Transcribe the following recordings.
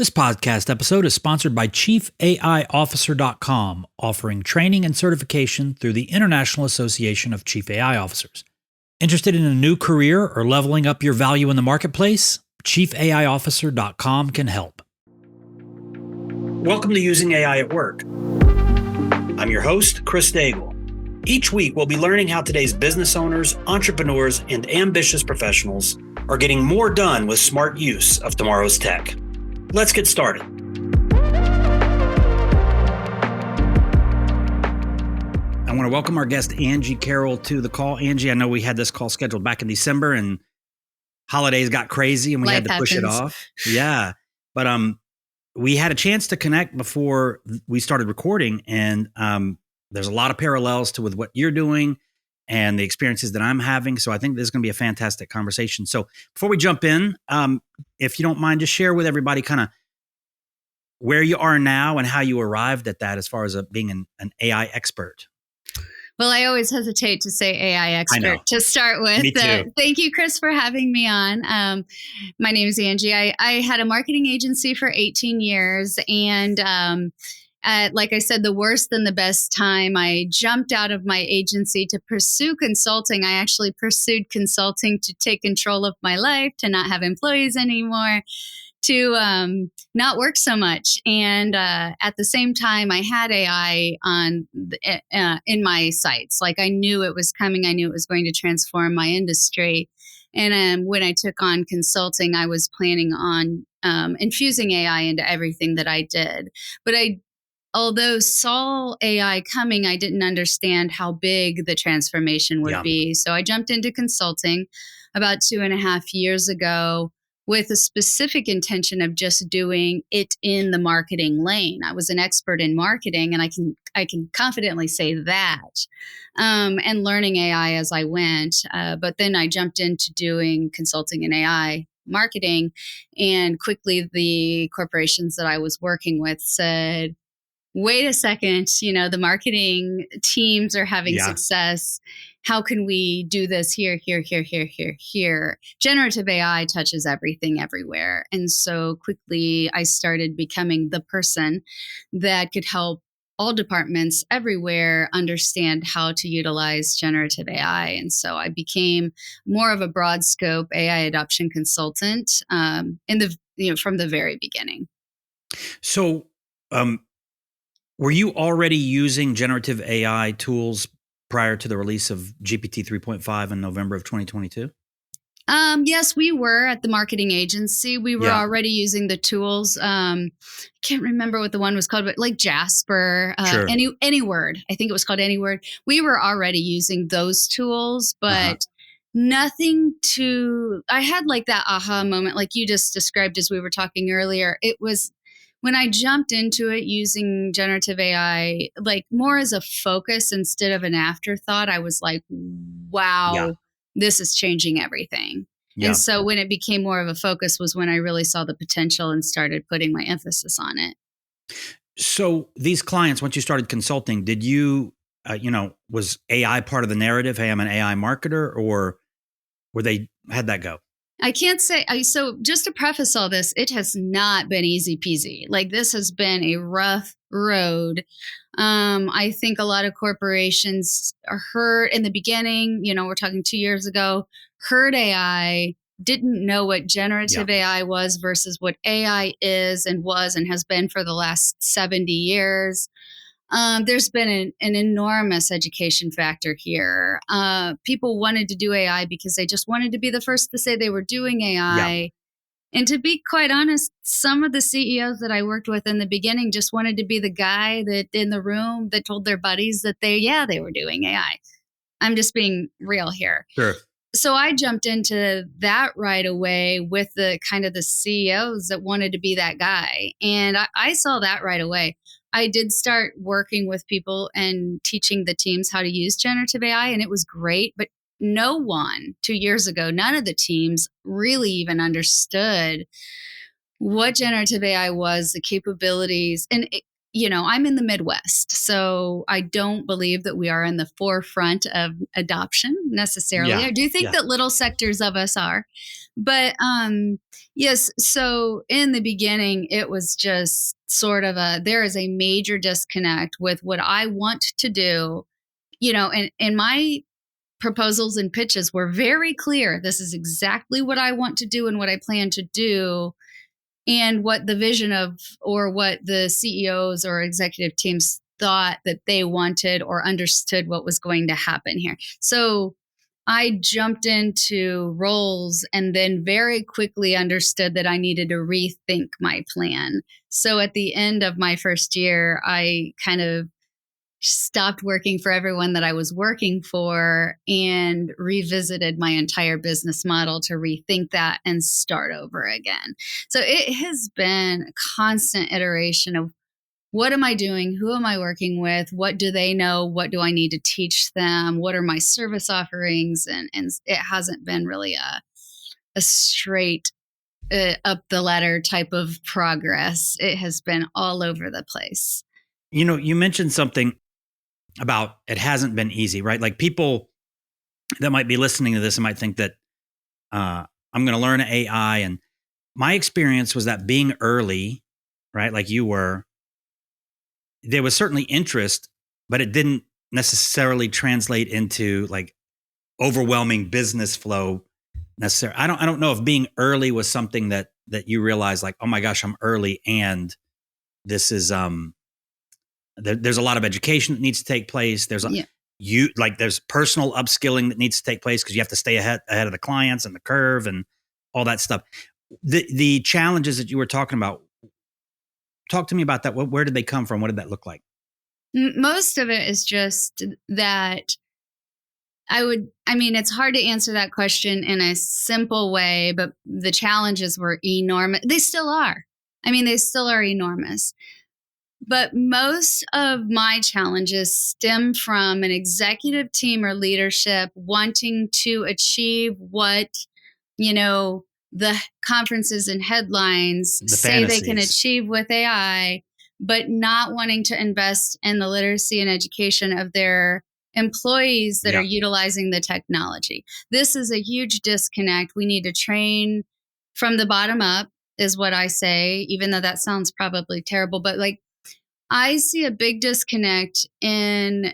This podcast episode is sponsored by ChiefAIOfficer.com, offering training and certification through the International Association of Chief AI Officers. Interested in a new career or leveling up your value in the marketplace? ChiefAIOfficer.com can help. Welcome to Using AI at Work. I'm your host, Chris Nagle. Each week, we'll be learning how today's business owners, entrepreneurs, and ambitious professionals are getting more done with smart use of tomorrow's tech. Let's get started. I want to welcome our guest, Angie Carel, to the call. Angie, I know we had this call scheduled back in December and holidays got crazy and we had to push it off. Yeah. But we had a chance to connect before we started recording, and there's a lot of parallels with what you're doing and the experiences that I'm having. So I think this is going to be a fantastic conversation. So before we jump in, if you don't mind, just share with everybody kind of where you are now and how you arrived at that as far as being an AI expert. Well, I always hesitate to say AI expert to start with. Me too. Thank you, Chris, for having me on. My name is Angie. I had a marketing agency for 18 years. And like I said, the worst and the best time, I jumped out of my agency to pursue consulting. I actually pursued consulting to take control of my life, to not have employees anymore, to not work so much. And at the same time, I had AI on in my sights. Like, I knew it was coming. I knew it was going to transform my industry. And when I took on consulting, I was planning on infusing AI into everything that I did. But although saw AI coming, I didn't understand how big the transformation would be. So I jumped into consulting about 2.5 years ago with a specific intention of just doing it in the marketing lane. I was an expert in marketing, and I can confidently say that, and learning AI as I went. But then I jumped into doing consulting in AI marketing, and quickly the corporations that I was working with said, wait a second, the marketing teams are having success. How can we do this here? Generative AI touches everything everywhere. And so quickly I started becoming the person that could help all departments everywhere understand how to utilize generative AI. And so I became more of a broad scope AI adoption consultant from the very beginning. So, were you already using generative AI tools prior to the release of GPT 3.5 in November of 2022? Yes, we were at the marketing agency. We were already using the tools. I can't remember what the one was called, but like Jasper, Sure. AnyWord. I think it was called AnyWord. We were already using those tools, but nothing I had like that aha moment, like you just described as we were talking earlier. It was when I jumped into it using generative AI, like more as a focus instead of an afterthought. I was like, wow, this is changing everything. Yeah. And so when it became more of a focus was when I really saw the potential and started putting my emphasis on it. So these clients, once you started consulting, did you, was AI part of the narrative? Hey, I'm an AI marketer, or how'd that go? I can't say. So just to preface all this, it has not been easy peasy. Like, this has been a rough road. I think a lot of corporations heard in the beginning, we're talking 2 years ago, heard AI, didn't know what generative AI was versus what AI is and was and has been for the last 70 years. There's been an enormous education factor here. People wanted to do AI because they just wanted to be the first to say they were doing AI. Yeah. And to be quite honest, some of the CEOs that I worked with in the beginning just wanted to be the guy that in the room that told their buddies that they were doing AI. I'm just being real here. Sure. So I jumped into that right away with the kind of the CEOs that wanted to be that guy. And I saw that right away. I did start working with people and teaching the teams how to use generative AI, and it was great. But no one 2 years ago, none of the teams really even understood what generative AI was, the capabilities. And I'm in the Midwest, so I don't believe that we are in the forefront of adoption necessarily. Yeah, I do think that little sectors of us are. But yes, so in the beginning, it was just sort of there is a major disconnect with what I want to do, and my proposals and pitches were very clear. This is exactly what I want to do and what I plan to do, and what the vision of, or what the CEOs or executive teams thought that they wanted or understood what was going to happen here. So I jumped into roles and then very quickly understood that I needed to rethink my plan. So at the end of my first year, I kind of stopped working for everyone that I was working for and revisited my entire business model to rethink that and start over again. So it has been a constant iteration of what am I doing? Who am I working with? What do they know? What do I need to teach them? What are my service offerings? And it hasn't been really a straight up the ladder type of progress. It has been all over the place. You mentioned something about it hasn't been easy, right? Like people that might be listening to this and might think that I'm going to learn AI. And my experience was that being early, right, like you were, there was certainly interest, but it didn't necessarily translate into like overwhelming business flow necessarily. I don't know if being early was something that you realized like, oh my gosh, I'm early, and this is there's a lot of education that needs to take place. There's there's personal upskilling that needs to take place because you have to stay ahead of the clients and the curve and all that stuff. The challenges that you were talking about, talk to me about that. Where did they come from? What did that look like? Most of it is just that it's hard to answer that question in a simple way, but the challenges were enormous. They still are. They still are enormous. But most of my challenges stem from an executive team or leadership wanting to achieve what, the conferences and headlines say they can achieve with AI, but not wanting to invest in the literacy and education of their employees that are utilizing the technology. This is a huge disconnect. We need to train from the bottom up, is what I say, even though that sounds probably terrible. But I see a big disconnect in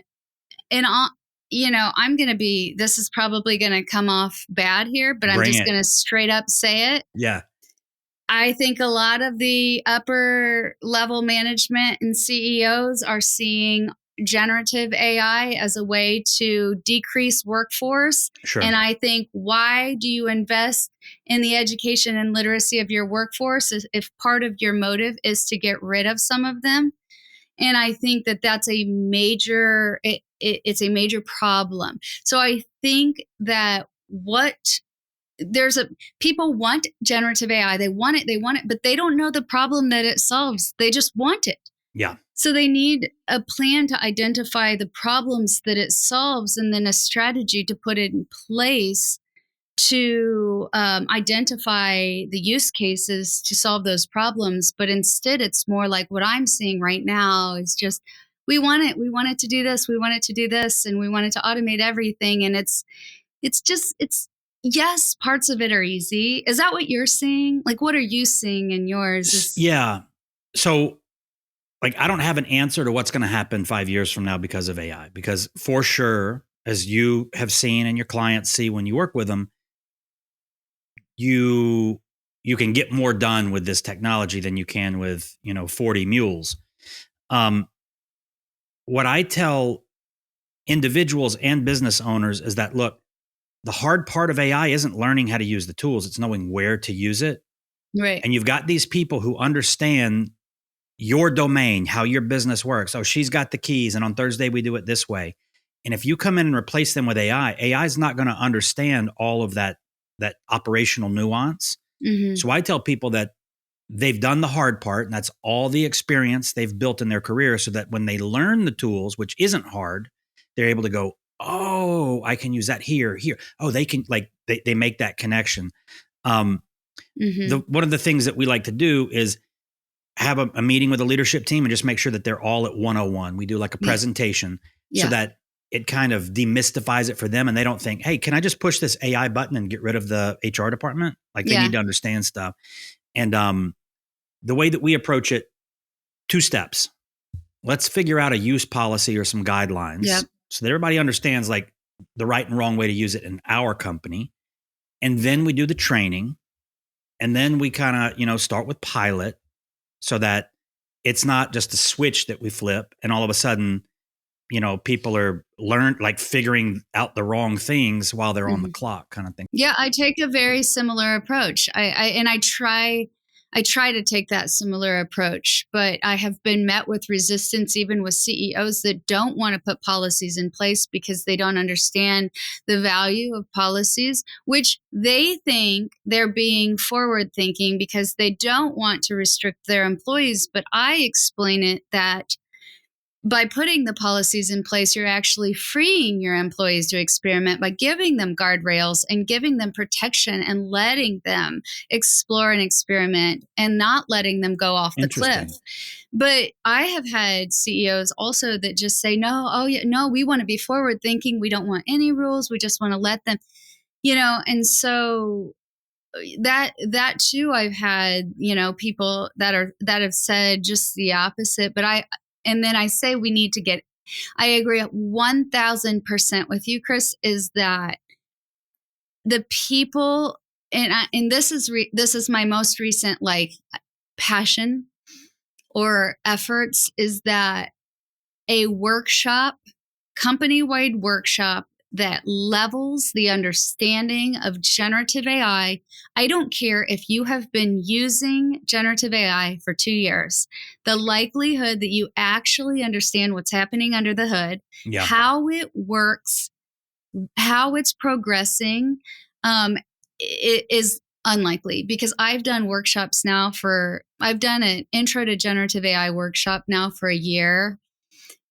this is probably going to come off bad here, but I'm just going to straight up say it. Yeah. I think a lot of the upper level management and CEOs are seeing generative AI as a way to decrease workforce. Sure. And I think, why do you invest in the education and literacy of your workforce if part of your motive is to get rid of some of them? And I think that that's a major, it's a major problem. So I think that people want generative AI. They want it, but they don't know the problem that it solves. They just want it. Yeah. So they need a plan to identify the problems that it solves, and then a strategy to put it in place to identify the use cases to solve those problems. But instead, it's more like what I'm seeing right now is just, we want it to do this, we want it to do this, and we want it to automate everything. And it's yes, parts of it are easy. Is that what you're seeing? Like, what are you seeing in yours? Yeah. So I don't have an answer to what's going to happen 5 years from now because of AI, because for sure, as you have seen and your clients see when you work with them, you can get more done with this technology than you can with 40 mules. What I tell individuals and business owners is that, look, the hard part of AI isn't learning how to use the tools, it's knowing where to use it. Right. And you've got these people who understand your domain, how your business works. Oh, she's got the keys, and on Thursday we do it this way. And if you come in and replace them with AI is not going to understand all of that operational nuance. Mm-hmm. So I tell people that they've done the hard part, and that's all the experience they've built in their career, so that when they learn the tools, which isn't hard, they're able to go, oh, I can use that here. Oh, they can, they make that connection. Mm-hmm. One of the things that we like to do is have a meeting with the leadership team and just make sure that they're all at 101. We do like a presentation so that it kind of demystifies it for them. And they don't think, hey, can I just push this AI button and get rid of the HR department? Like they need to understand stuff. And the way that we approach it, 2 steps. Let's figure out a use policy or some guidelines so that everybody understands like the right and wrong way to use it in our company. And then we do the training. And then we kind of, start with pilot so that it's not just a switch that we flip and all of a sudden, people are figuring out the wrong things while they're on the clock kind of thing. Yeah, I take a very similar approach. I try to take that similar approach, but I have been met with resistance even with CEOs that don't want to put policies in place because they don't understand the value of policies, which they think they're being forward thinking because they don't want to restrict their employees. But I explain it that by putting the policies in place, you're actually freeing your employees to experiment by giving them guardrails and giving them protection and letting them explore and experiment and not letting them go off the cliff. But I have had CEOs also that just say, no, we want to be forward thinking. We don't want any rules. We just want to let them, and so that too, I've had, people that have said just the opposite, and then I say we need to I agree 1000% with you, Chris, is that the people, and this is my most recent passion or efforts, is that a workshop, company-wide workshop that levels the understanding of generative AI. I don't care if you have been using generative AI for 2 years. The likelihood that you actually understand what's happening under the hood, how it works, how it's progressing, it is unlikely, because I've done workshops now I've done an intro to generative AI workshop now for a year.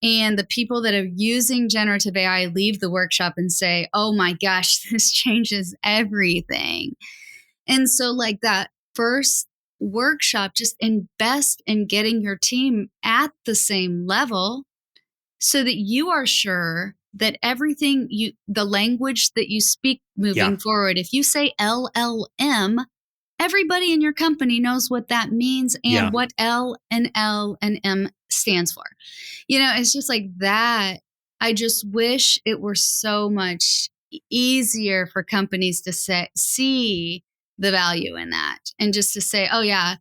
And the people that are using generative AI leave the workshop and say, oh my gosh, this changes everything. And so that first workshop, just invest in getting your team at the same level so that you are sure that everything the language that you speak moving forward, if you say LLM, everybody in your company knows what that means and what L and M stands for. It's just like that. I just wish it were so much easier for companies to see the value in that, and just to say, oh yeah,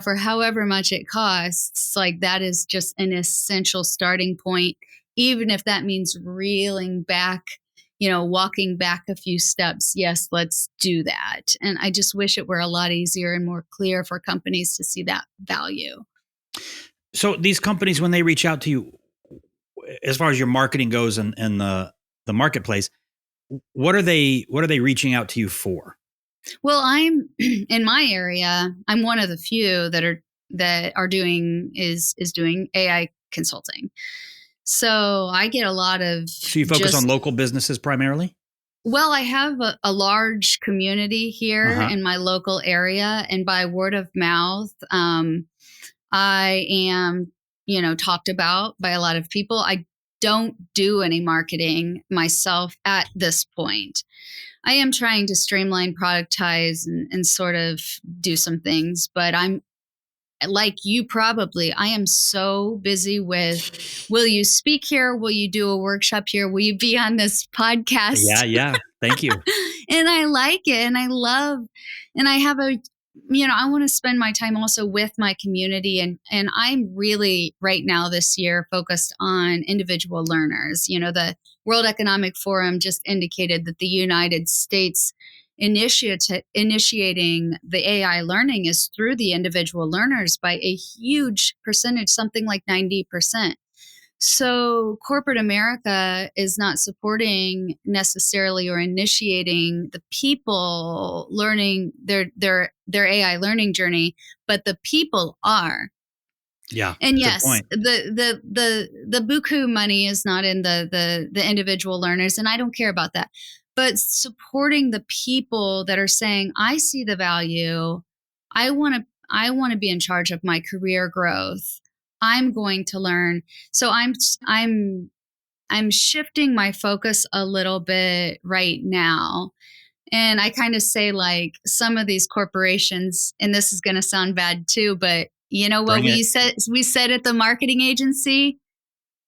for however much it costs, that is just an essential starting point, even if that means reeling back, walking back a few steps. Yes, let's do that. And I just wish it were a lot easier and more clear for companies to see that value. So these companies, when they reach out to you, as far as your marketing goes and the marketplace, what are they reaching out to you for? Well, I'm in my area, I'm one of the few that are doing AI consulting. So I get a lot of. So you focus on local businesses primarily? Well, I have a large community here in my local area, and by word of mouth, I am, talked about by a lot of people. I don't do any marketing myself at this point. I am trying to streamline, productize, and sort of do some things, but I'm like you probably, I am so busy with, will you speak here? Will you do a workshop here? Will you be on this podcast? Yeah. Thank you. And I like it. And I love, and I have I want to spend my time also with my community. And I'm really right now this year focused on individual learners. The World Economic Forum just indicated that the United States initiating the AI learning is through the individual learners by a huge percentage, something like 90%. So corporate America is not supporting necessarily or initiating the people learning their AI learning journey, but the people are. Yeah. And yes, the buku money is not in the individual learners, and I don't care about that. But supporting the people that are saying, I see the value. I want I want to be in charge of my career growth. I'm going to learn. So I'm shifting my focus a little bit right now. And I kind of say, like, some of these corporations, and this is going to sound bad too, but you know what we said at the marketing agency,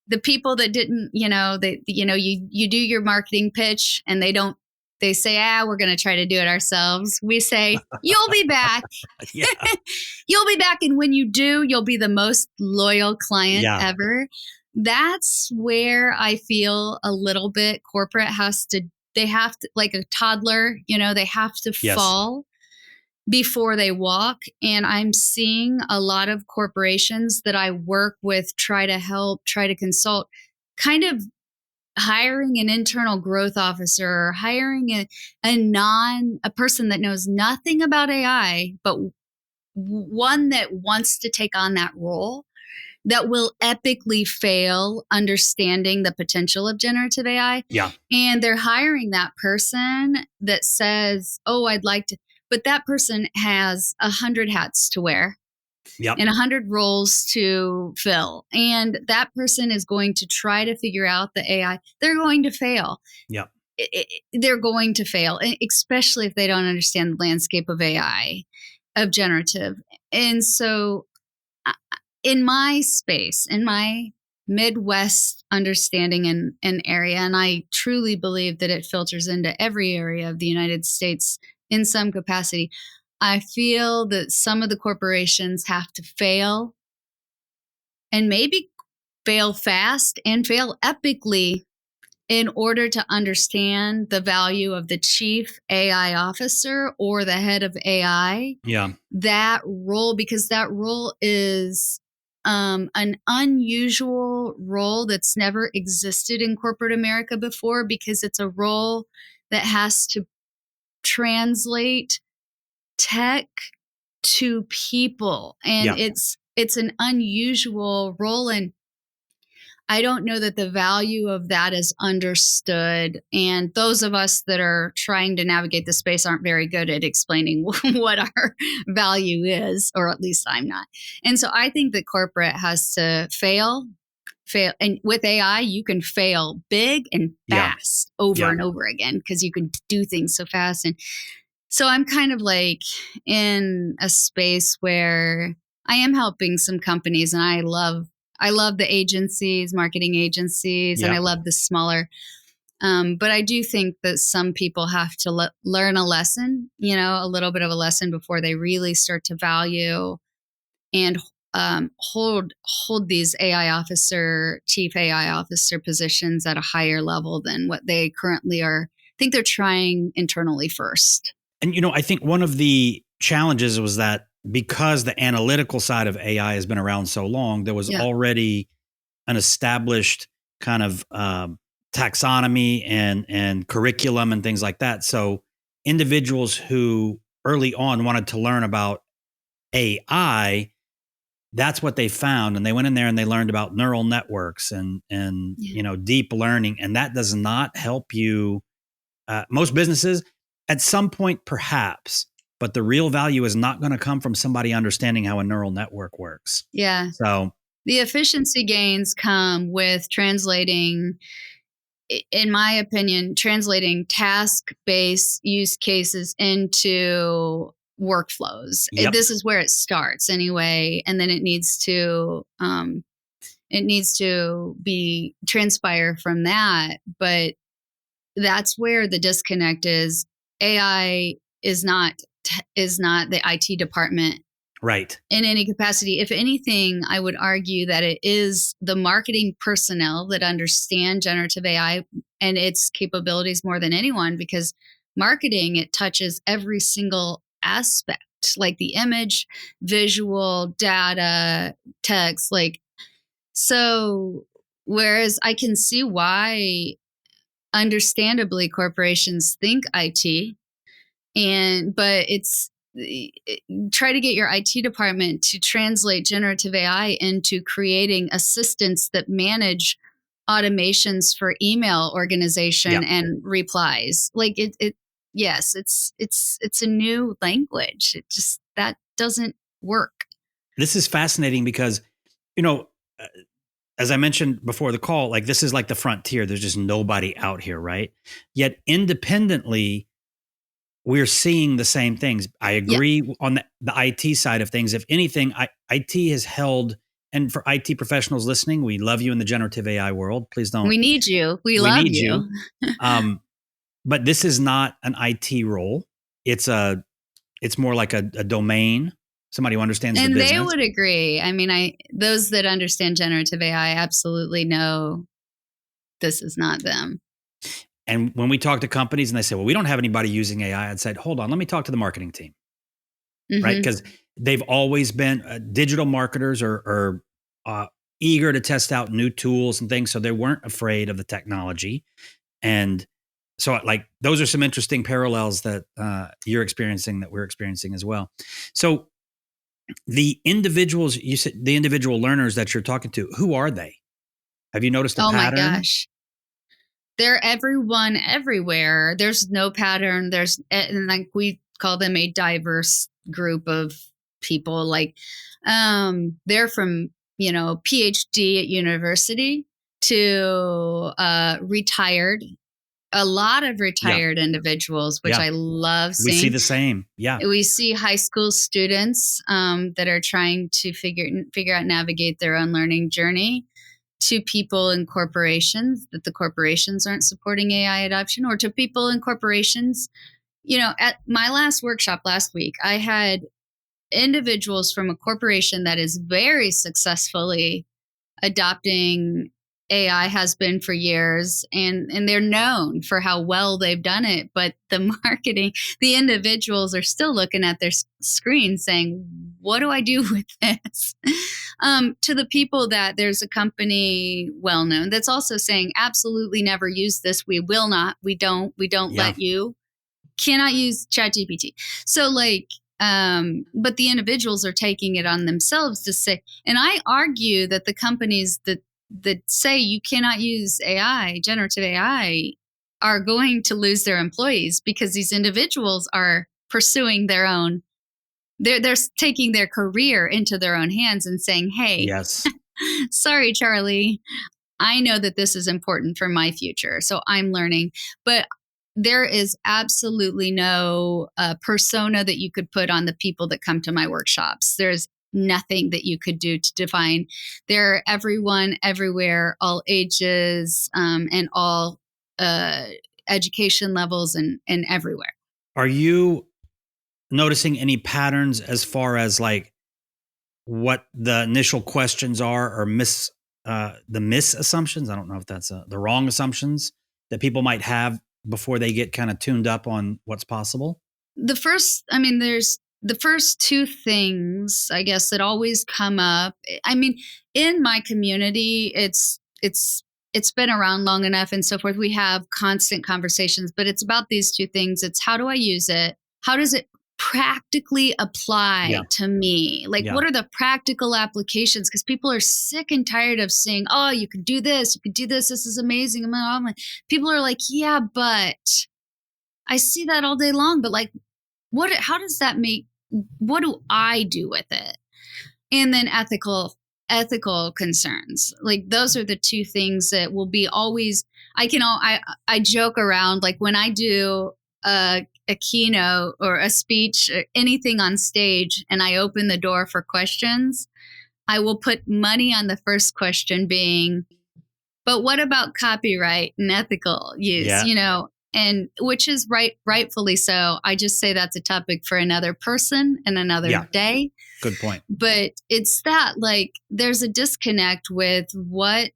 the people that didn't, you do your marketing pitch and they say, we're going to try to do it ourselves. We say, you'll be back. You'll be back. And when you do, you'll be the most loyal client ever. That's where I feel a little bit corporate they have to, like a toddler, they have to fall before they walk. And I'm seeing a lot of corporations that I work with try to consult, kind of hiring an internal growth officer, or hiring a person that knows nothing about AI, but one that wants to take on that role, that will epically fail understanding the potential of generative AI. Yeah. And they're hiring that person that says, I'd like to, but that person has 100 hats to wear. Yep. And 100 roles to fill. And that person is going to try to figure out the AI. They're going to fail. Yep. They're going to fail, especially if they don't understand the landscape of AI, of generative. And so in my space, in my Midwest understanding and area, and I truly believe that it filters into every area of the United States in some capacity, I feel that some of the corporations have to fail, and maybe fail fast and fail epically, in order to understand the value of the chief AI officer or the head of AI. Yeah. That role, because that role is an unusual role that's never existed in corporate America before, because it's a role that has to translate tech to people, and it's an unusual role, and I don't know that the value of that is understood, and those of us that are trying to navigate the space aren't very good at explaining what our value is, or at least I'm not. And so I think that corporate has to fail, and with AI you can fail big and fast over and over again, because you can do things so fast. And so I'm kind of like in a space where I am helping some companies, and I love the agencies, marketing agencies, and I love the smaller. But I do think that some people have to learn a lesson, a little bit of a lesson, before they really start to value and hold these chief AI officer positions at a higher level than what they currently are. I think they're trying internally first. And, I think one of the challenges was that because the analytical side of AI has been around so long, there was already an established kind of taxonomy and curriculum and things like that. So individuals who early on wanted to learn about AI, that's what they found. And they went in there and they learned about neural networks and deep learning. And that does not help you. Most businesses, at some point, perhaps, but the real value is not going to come from somebody understanding how a neural network works. Yeah. So the efficiency gains come with translating, in my opinion, task-based use cases into workflows. Yep. This is where it starts anyway, and then it needs to be transpire from that. But that's where the disconnect is. AI is not the IT department, right, in any capacity. If anything, I would argue that it is the marketing personnel that understand generative AI and its capabilities more than anyone, because marketing, it touches every single aspect, like the image, visual, data, text, so. Whereas I can see why, understandably, corporations think IT, but it's try to get your IT department to translate generative AI into creating assistants that manage automations for email organization and replies. Yes, it's a new language. It just, that doesn't work. This is fascinating because, you know, as I mentioned before the call, like this is like the frontier. There's just nobody out here, right? Yet independently, we're seeing the same things. I agree on the IT side of things. If anything, IT has held, and for IT professionals listening, we love you in the generative AI world. Please don't. We need you. We love need you. But this is not an IT role. It's more like a domain. Somebody who understands the business. And they would agree. I mean, those that understand generative AI absolutely know this is not them. And when we talk to companies and they say, well, we don't have anybody using AI, I'd say, hold on, let me talk to the marketing team. Mm-hmm. Right? Because they've always been digital marketers are eager to test out new tools and things. So they weren't afraid of the technology. And so like those are some interesting parallels that you're experiencing that we're experiencing as well. So the individuals, you said the individual learners that you're talking to, who are they? Have you noticed a pattern? Oh my gosh. They're everyone everywhere. There's no pattern. And like we call them a diverse group of people. Like they're from, PhD at university to retired. A lot of retired individuals, which I love seeing. We see the same. Yeah. We see high school students that are trying to figure out, navigate their own learning journey, to people in corporations that the corporations aren't supporting AI adoption, or to people in corporations. At my last workshop last week, I had individuals from a corporation that is very successfully adopting AI, has been for years, and they're known for how well they've done it. But the marketing, the individuals are still looking at their screen saying, what do I do with this? To the people that there's a company well known that's also saying, absolutely never use this. We will not. We don't let you. Cannot use ChatGPT. So but the individuals are taking it on themselves to say, and I argue that the companies that say you cannot use AI, generative AI, are going to lose their employees, because these individuals are pursuing their own, they're taking their career into their own hands and saying, hey, yes, sorry, Charlie, I know that this is important for my future, so I'm learning. But there is absolutely no persona that you could put on the people that come to my workshops. There's nothing that you could do to define. They're everyone, everywhere, all ages, and all education levels, and everywhere. Are you noticing any patterns as far as like what the initial questions are, or the misassumptions? I don't know if that's the wrong assumptions that people might have before they get kind of tuned up on what's possible? There's the first two things, I guess, that always come up. I mean, in my community, it's been around long enough and so forth. We have constant conversations, but it's about these two things. It's how do I use it? How does it practically apply to me? Like, what are the practical applications? Because people are sick and tired of saying, oh, you can do this, this is amazing. People are like, yeah, but I see that all day long, but like, how does that what do I do with it? And then ethical concerns. Like, those are the two things that will be always, I joke around, like when I do a keynote or a speech or anything on stage and I open the door for questions, I will put money on the first question being, but what about copyright and ethical use? And which is rightfully so. I just say that's a topic for another person and another day. Good point. But it's that, like, there's a disconnect with what,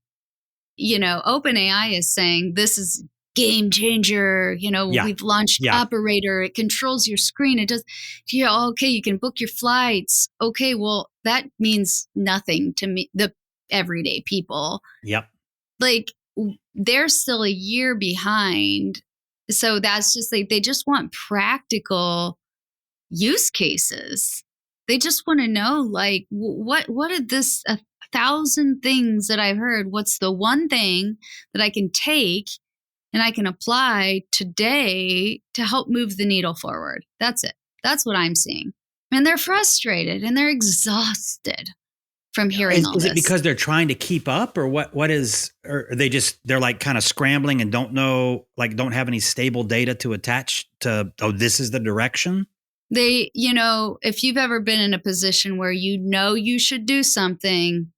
OpenAI is saying. This is game changer. We've launched Operator. It controls your screen. It does, okay, you can book your flights. Okay, well, that means nothing to me, the everyday people. Yep. Like, they're still a year behind. So that's just like, they just want practical use cases. They just want to know, like, what are this 1,000 things that I've heard? What's the one thing that I can take and I can apply today to help move the needle forward? That's it. That's what I'm seeing. And they're frustrated and they're exhausted from hearing all this. Is it because they're trying to keep up, or what is, or they're like kind of scrambling and don't know, like don't have any stable data to attach to, this is the direction? They, if you've ever been in a position where you should do something,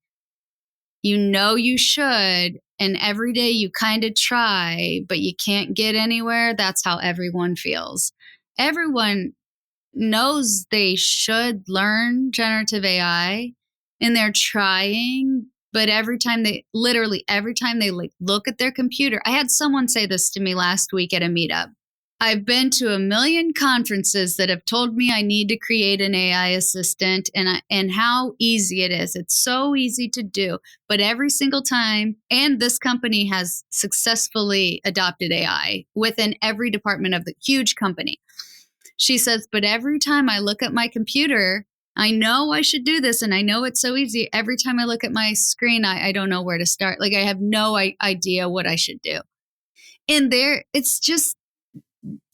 you should, and every day you kind of try, but you can't get anywhere, that's how everyone feels. Everyone knows they should learn generative AI and they're trying, but every time they look at their computer. I had someone say this to me last week at a meetup. I've been to a million conferences that have told me I need to create an AI assistant and how easy it is. It's so easy to do, but every single time, and this company has successfully adopted AI within every department of the huge company. She says, but every time I look at my computer, I know I should do this and I know it's so easy. Every time I look at my screen, I don't know where to start. Like I have no idea what I should do. And it's just,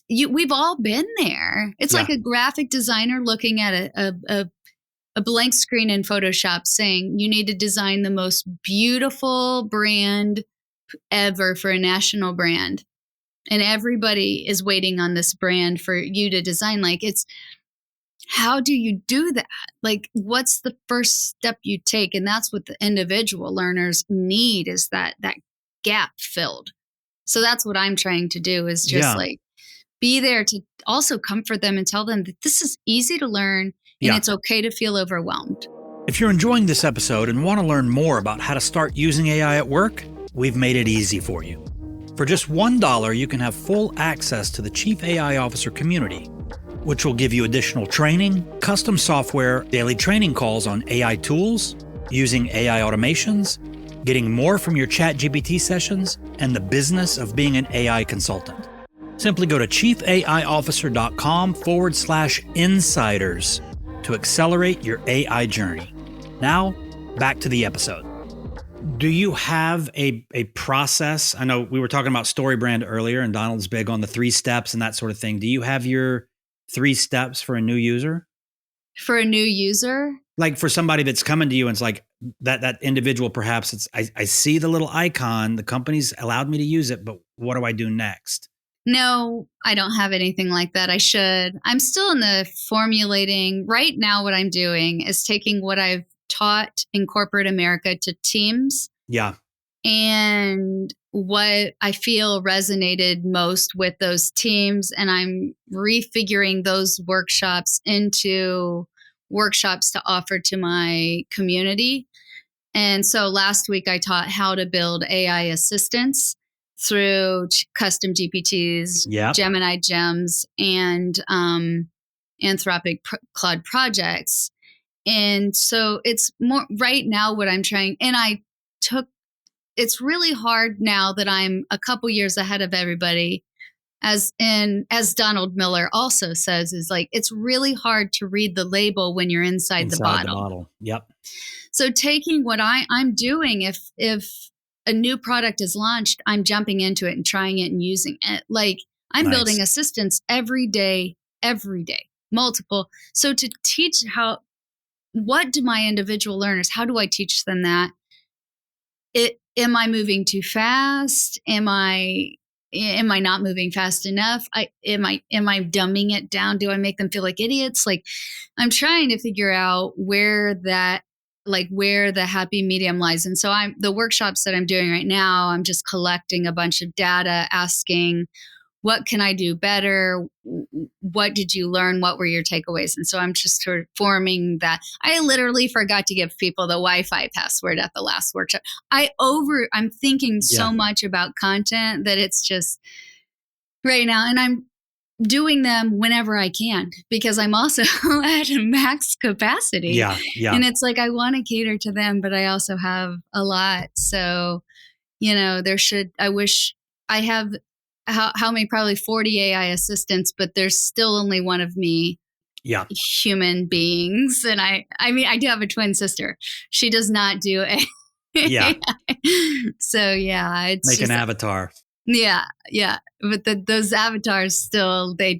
we've all been there. It's like a graphic designer looking at a blank screen in Photoshop saying, you need to design the most beautiful brand ever for a national brand. And everybody is waiting on this brand for you to design. Like how do you do that? Like, what's the first step you take? And that's what the individual learners need, is that gap filled. So that's what I'm trying to do, is just be there to also comfort them and tell them that this is easy to learn and it's okay to feel overwhelmed. If you're enjoying this episode and want to learn more about how to start using AI at work, we've made it easy for you. For just $1, you can have full access to the Chief AI Officer community, which will give you additional training, custom software, daily training calls on AI tools, using AI automations, getting more from your ChatGPT sessions, and the business of being an AI consultant. Simply go to chiefaiofficer.com/insiders to accelerate your AI journey. Now, back to the episode. Do you have a process? I know we were talking about StoryBrand earlier, and Donald's big on the 3 steps and that sort of thing. Do you have your 3 steps for a new user? For a new user? Like for somebody that's coming to you and it's like that individual, perhaps I see the little icon, the company's allowed me to use it, but what do I do next? No, I don't have anything like that. I should. I'm still in the formulating. Right now, what I'm doing is taking what I've taught in corporate America to teams. Yeah. And what I feel resonated most with those teams. And I'm refiguring those workshops into workshops to offer to my community. And so last week I taught how to build AI assistants through custom GPTs, Gemini gems, and Anthropic Claude projects. And so it's more right now what I'm trying. And it's really hard now that I'm a couple years ahead of everybody. As Donald Miller also says, is like, it's really hard to read the label when you're inside the bottle. Yep. So taking what I'm doing, if a new product is launched, I'm jumping into it and trying it and using it. Like I'm building assistants every day, multiple. So to teach what do my individual learners, how do I teach them that? Am I moving too fast? Am I not moving fast enough? Am I dumbing it down? Do I make them feel like idiots? Like I'm trying to figure out where the happy medium lies. And so the workshops that I'm doing right now, I'm just collecting a bunch of data, asking, what can I do better? What did you learn? What were your takeaways? And so I'm just sort of forming that. I literally forgot to give people the Wi-Fi password at the last workshop. I'm thinking so much about content that it's just right now. And I'm doing them whenever I can because I'm also at a max capacity. Yeah. And it's like, I want to cater to them, but I also have a lot. So, I wish I have how many, probably 40 AI assistants, but there's still only one of me. Yeah. Human beings. And I mean, I do have a twin sister. She does not do AI. Yeah. So it's make an avatar. Yeah. But those avatars still, they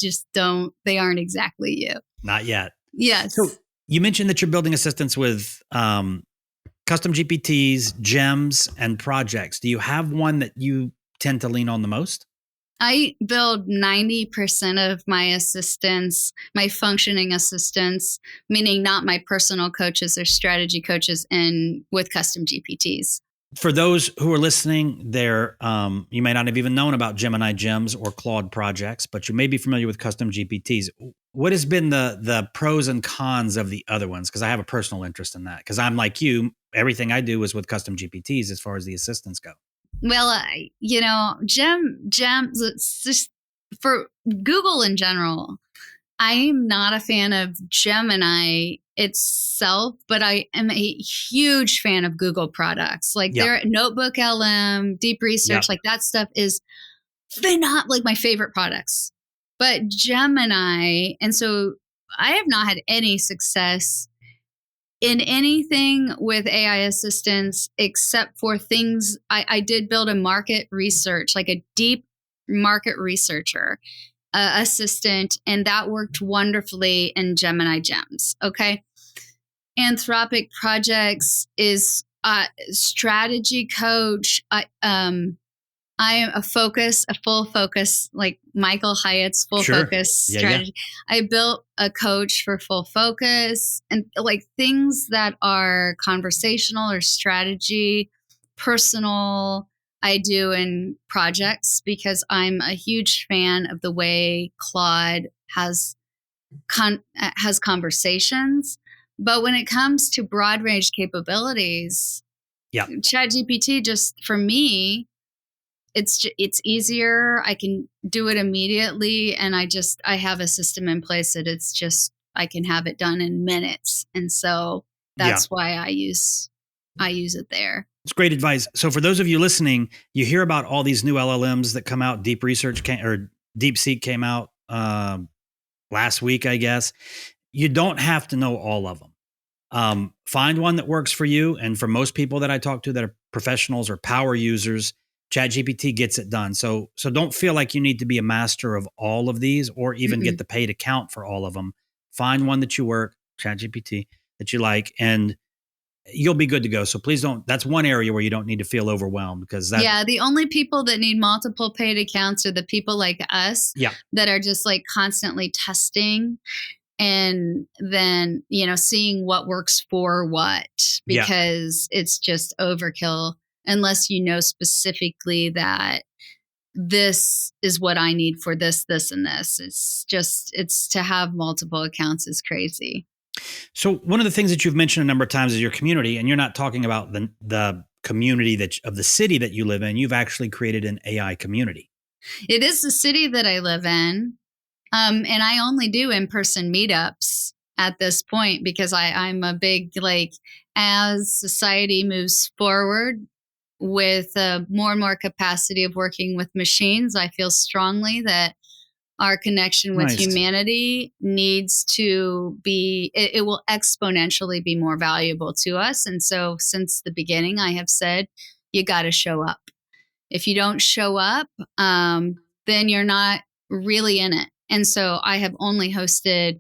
aren't exactly you. Not yet. Yes. So you mentioned that you're building assistants with custom GPTs, gems, and projects. Do you have one that you tend to lean on the most? I build 90% of my assistants, my functioning assistants, meaning not my personal coaches or strategy coaches, in with custom GPTs. For those who are listening, there you may not have even known about Gemini gems or Claude projects, but you may be familiar with custom GPTs. What has been the pros and cons of the other ones? Because I have a personal interest in that. Because I'm like you, everything I do is with custom GPTs as far as the assistants go. Well, gems. It's just for Google in general. I'm not a fan of Gemini itself, but I am a huge fan of Google products. Like their Notebook LM, Deep Research, like that stuff is not like my favorite products. But Gemini, and so I have not had any success in anything with AI assistants except for things I did build a market research, like a deep market researcher assistant, and that worked wonderfully in Gemini Gems. Okay. Anthropic Projects is strategy coach. I am a full focus, like Michael Hyatt's full focus strategy. Yeah. I built a coach for full focus and like things that are conversational or strategy, personal. I do in projects because I'm a huge fan of the way Claude has conversations. But when it comes to broad range capabilities, ChatGPT just for me, it's easier. I can do it immediately, and I have a system in place that it's just I can have it done in minutes, and so that's why I use it there. It's great advice. So for those of you listening, you hear about all these new LLMs that come out. DeepSeek came out last week, I guess. You don't have to know all of them. Find one that works for you, and for most people that I talk to that are professionals or power users, ChatGPT gets it done. So don't feel like you need to be a master of all of these or even get the paid account for all of them. Find one that you work, ChatGPT, that you like, and you'll be good to go. So please don't. That's one area where you don't need to feel overwhelmed because the only people that need multiple paid accounts are the people like us that are just like constantly testing and then, seeing what works for what, because it's just overkill. Unless you know specifically that this is what I need for this, this, and this. It's to have multiple accounts is crazy. So one of the things that you've mentioned a number of times is your community, and you're not talking about the community of the city that you live in. You've actually created an AI community. It is the city that I live in. And I only do in-person meetups at this point because I'm a big, as society moves forward, with more and more capacity of working with machines, I feel strongly that our connection with humanity needs to be, it will exponentially be more valuable to us. And so since the beginning, I have said, you got to show up. If you don't show up, then you're not really in it. And so I have only hosted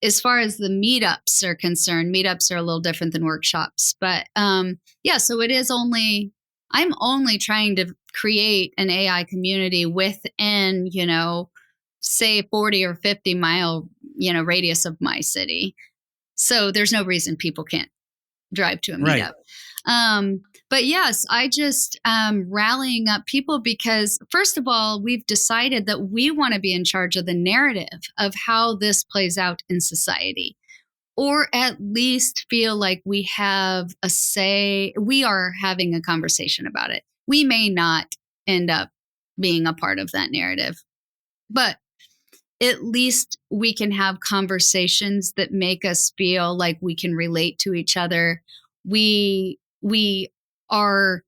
as far as the meetups are concerned. Meetups are a little different than workshops, but so it is I'm only trying to create an AI community within, say 40 or 50 mile, radius of my city. So there's no reason people can't drive to a meetup. But yes, I just rallying up people because, first of all, we've decided that we want to be in charge of the narrative of how this plays out in society, or at least feel like we have a say. We are having a conversation about it. We may not end up being a part of that narrative, but at least we can have conversations that make us feel like we can relate to each other. We are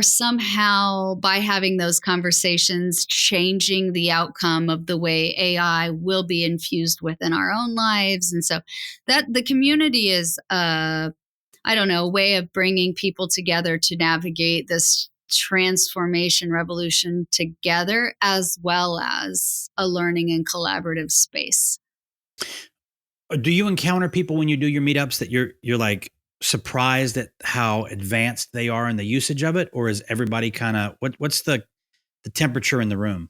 somehow, by having those conversations, changing the outcome of the way AI will be infused within our own lives. And so that the community is, a way of bringing people together to navigate this transformation revolution together, as well as a learning and collaborative space. Do you encounter people when you do your meetups that you're like surprised at how advanced they are in the usage of it, or is everybody kind of what's the temperature in the room?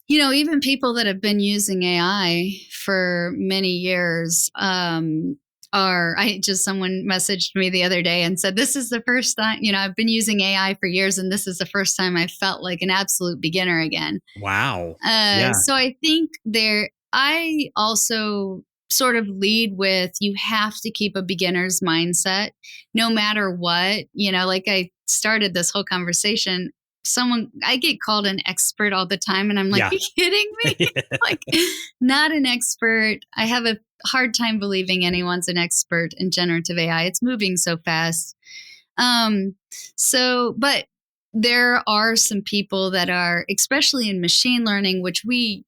Even people that have been using AI for many years, someone messaged me the other day and said, this is the first time, I've been using AI for years and this is the first time I felt like an absolute beginner again. Wow. Yeah. So I think I also sort of lead with, you have to keep a beginner's mindset no matter what. Like I started this whole conversation, I get called an expert all the time and I'm like, you kidding me? Like, not an expert. I have a hard time believing anyone's an expert in generative AI. It's moving so fast. But there are some people that are, especially in machine learning, which we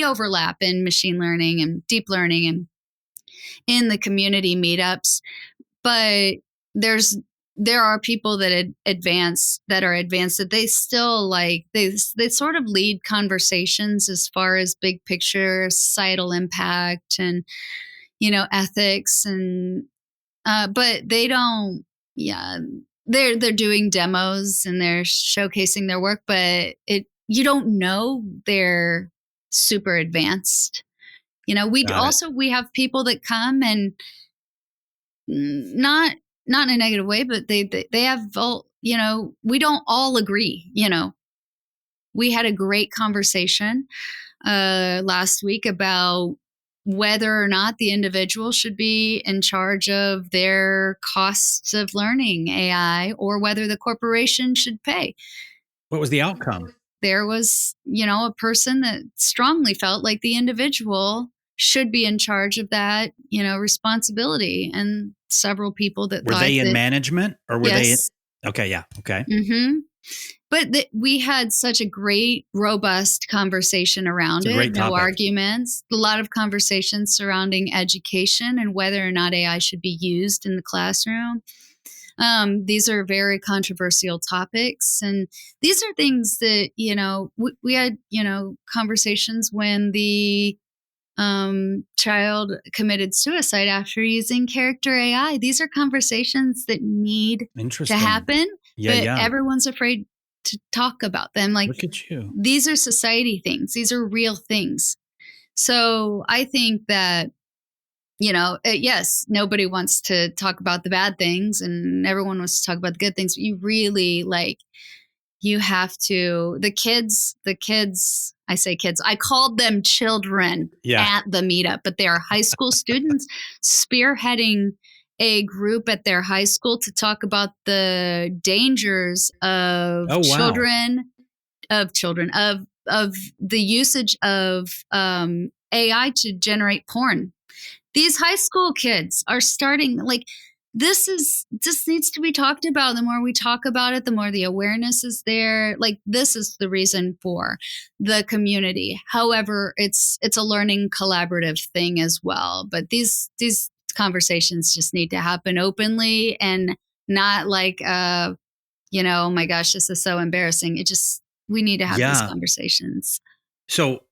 overlap in machine learning and deep learning and in the community meetups. But there are people that are advanced that they still they sort of lead conversations as far as big picture societal impact and ethics and but they don't they're doing demos and they're showcasing their work, but you don't know they're super advanced. We have people that come and not in a negative way, but they have, we don't all agree. We had a great conversation last week about whether or not the individual should be in charge of their costs of learning AI or whether the corporation should pay. What was the outcome? There was, a person that strongly felt like the individual should be in charge of that, responsibility. And several people that were they in management or were they? Okay. Yeah. Okay. Mm-hmm. But we had such a great, robust conversation around it. No arguments. A lot of conversations surrounding education and whether or not AI should be used in the classroom. These are very controversial topics. And these are things that, we had, conversations when the child committed suicide after using character AI. These are conversations that need to happen, but everyone's afraid to talk about them. Like, look at you. These are society things. These are real things. So I think that, yes, nobody wants to talk about the bad things and everyone wants to talk about the good things. But you really you have to, the kids, I say kids, I called them children at the meetup, but they are high school students spearheading a group at their high school to talk about the dangers of of the usage of AI to generate porn. These high school kids are starting, this needs to be talked about. The more we talk about it, the more the awareness is there. This is the reason for the community. However, it's a learning collaborative thing as well. But these conversations just need to happen openly and not oh my gosh, this is so embarrassing. We need to have these conversations. So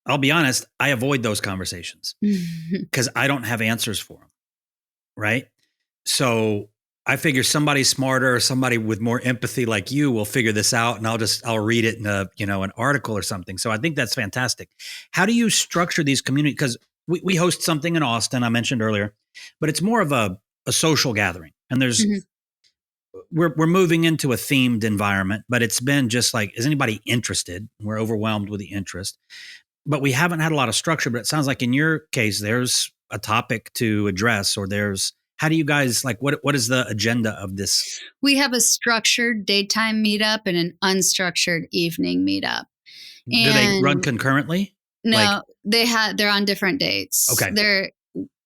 I'll be honest, I avoid those conversations because I don't have answers for them. Right. So I figure somebody smarter or somebody with more empathy like you will figure this out, and I'll read it in an article or something. So I think that's fantastic. How do you structure these communities? Because we host something in Austin, I mentioned earlier, but it's more of a social gathering, and there's we're moving into a themed environment, but it's been just is anybody interested? We're overwhelmed with the interest, but we haven't had a lot of structure. But it sounds like in your case, there's a topic to address, or how do you guys what is the agenda of this? We have a structured daytime meetup and an unstructured evening meetup. Do they run concurrently? No, they're on different dates. Okay.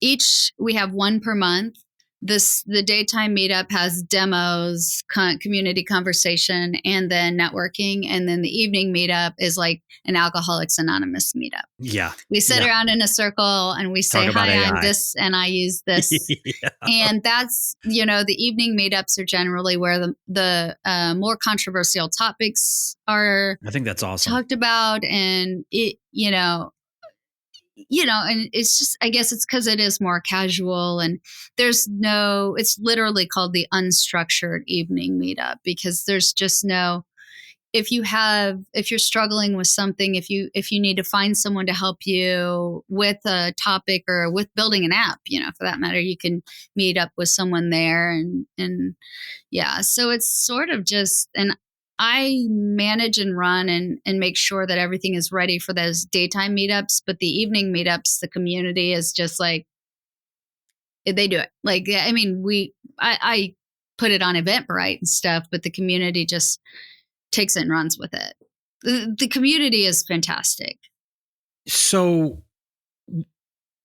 We have one per month. The daytime meetup has demos, community conversation, and then networking. And then the evening meetup is like an Alcoholics Anonymous meetup. Yeah. We sit around in a circle and we say, hi, I'm this and I use this. And that's, the evening meetups are generally where the more controversial topics are. I think that's awesome. Talked about. And and it's just, I guess it's because it is more casual, and it's literally called the unstructured evening meetup, because there's just no, if you're struggling with something, if you need to find someone to help you with a topic or with building an app, for that matter, you can meet up with someone there. And yeah, so it's sort of just, and I manage and run and make sure that everything is ready for those daytime meetups. But the evening meetups, the community is just like, they do it. Like, I mean, I put it on Eventbrite and stuff, but the community just takes it and runs with it. The community is fantastic. So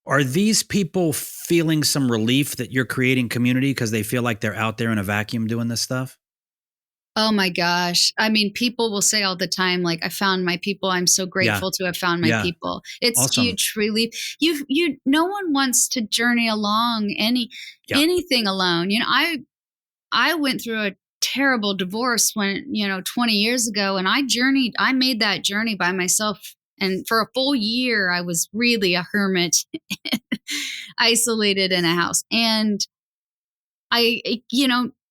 are these people feeling some relief that you're creating community because they feel like they're out there in a vacuum doing this stuff? Oh my gosh. I mean, people will say all the time, like, I found my people. I'm so grateful to have found my people. It's awesome. Huge relief. No one wants to journey along anything alone. I went through a terrible divorce when, 20 years ago, and I made that journey by myself. And for a full year, I was really a hermit, isolated in a house. And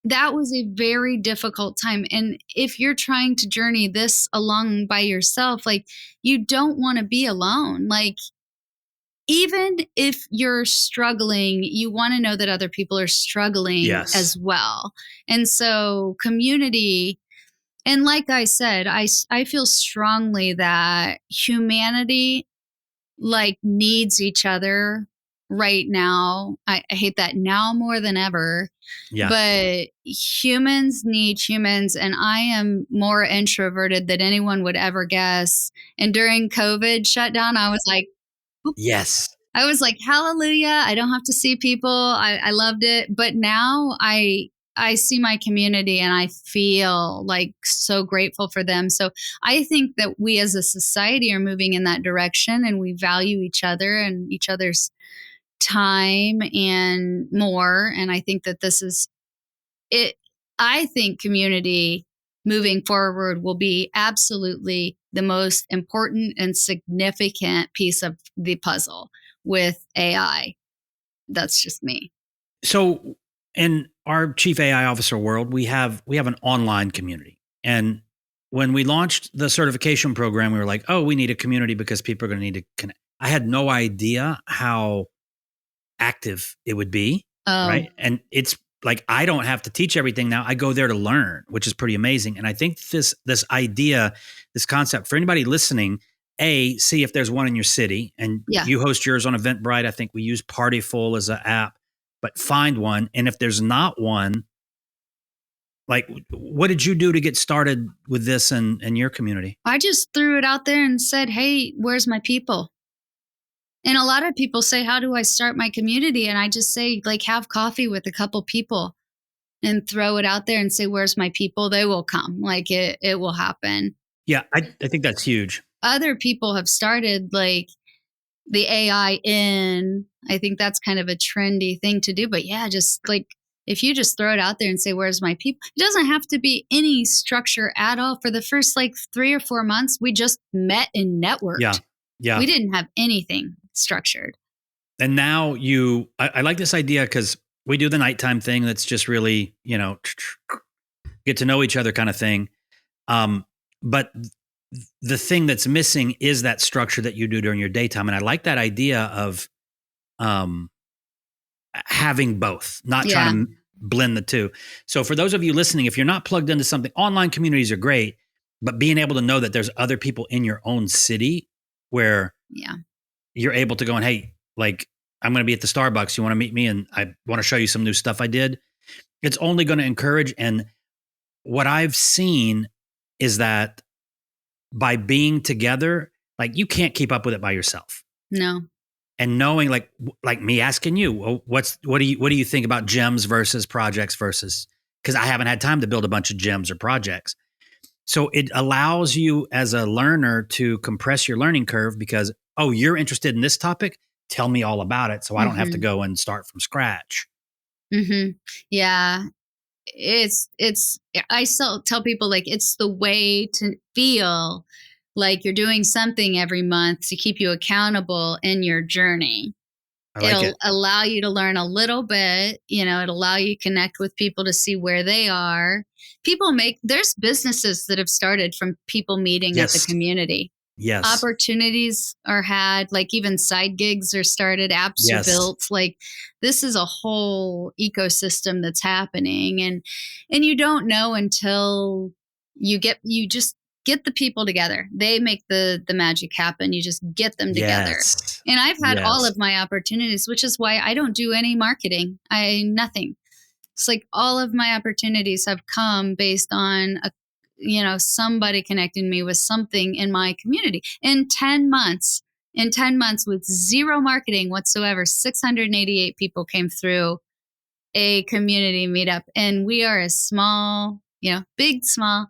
that was a very difficult time. And if you're trying to journey this along by yourself, like, you don't want to be alone. Like, even if you're struggling, you want to know that other people are struggling as well. And so community, and like I said, I feel strongly that humanity, like, needs each other right now. I hate that now more than ever. Yeah. But humans need humans, and I am more introverted than anyone would ever guess. And during COVID shutdown, I was like, yes. I was like, hallelujah, I don't have to see people. I loved it. But now I see my community, and I feel like so grateful for them. So I think that we as a society are moving in that direction, and we value each other and each other's time and more. And I think that this is it. I think community moving forward will be absolutely the most important and significant piece of the puzzle with AI. That's just me. So in our chief AI officer world, we have an online community. And when we launched the certification program, we were like, oh, we need a community because people are going to need to connect. I had no idea how active it would be. Oh. Right. And it's like, I don't have to teach everything now. I go there to learn, which is pretty amazing. And I think this idea, this concept for anybody listening, see if there's one in your city, and you host yours on Eventbrite. I think we use Partyful as an app, but find one. And if there's not one, like, what did you do to get started with this in your community? I just threw it out there and said, hey, where's my people? And a lot of people say, how do I start my community? And I just say, like, have coffee with a couple people and throw it out there and say, where's my people? They will come. Like, it will happen. Yeah, I think that's huge. Other people have started, like, the AI I think that's kind of a trendy thing to do. But yeah, just like, if you just throw it out there and say, where's my people? It doesn't have to be any structure at all. For the first, like, 3 or 4 months, we just met and networked. Yeah. We didn't have anything structured. And now I like this idea because we do the nighttime thing. That's just really, get to know each other kind of thing. But the thing that's missing is that structure that you do during your daytime. And I like that idea of having both, not trying to blend the two. So for those of you listening, if you're not plugged into something, online communities are great, but being able to know that there's other people in your own city where you're able to go and, hey, like, I'm going to be at the Starbucks. You want to meet me? And I want to show you some new stuff I did. It's only going to encourage. And what I've seen is that by being together, like, you can't keep up with it by yourself. No. And knowing, like me asking you, well, what do you think about gems versus projects versus, because I haven't had time to build a bunch of gems or projects. So it allows you as a learner to compress your learning curve because, oh, you're interested in this topic. Tell me all about it. So I don't have to go and start from scratch. Mm-hmm. Yeah. I still tell people, like, it's the way to feel Like you're doing something every month to keep you accountable in your journey. It'll allow you to learn a little bit, it'll allow you to connect with people to see where they are. There's businesses that have started from people meeting at the community. Yes. Opportunities are had, like even side gigs are started, apps are built. Like this is a whole ecosystem that's happening. And you don't know until you just get the people together. They make the magic happen. You just get them together. And I've had all of my opportunities, which is why I don't do any marketing. Nothing. It's like all of my opportunities have come based on somebody connecting me with something in my community. In 10 months with zero marketing whatsoever, 688 people came through a community meetup. And we are a small, small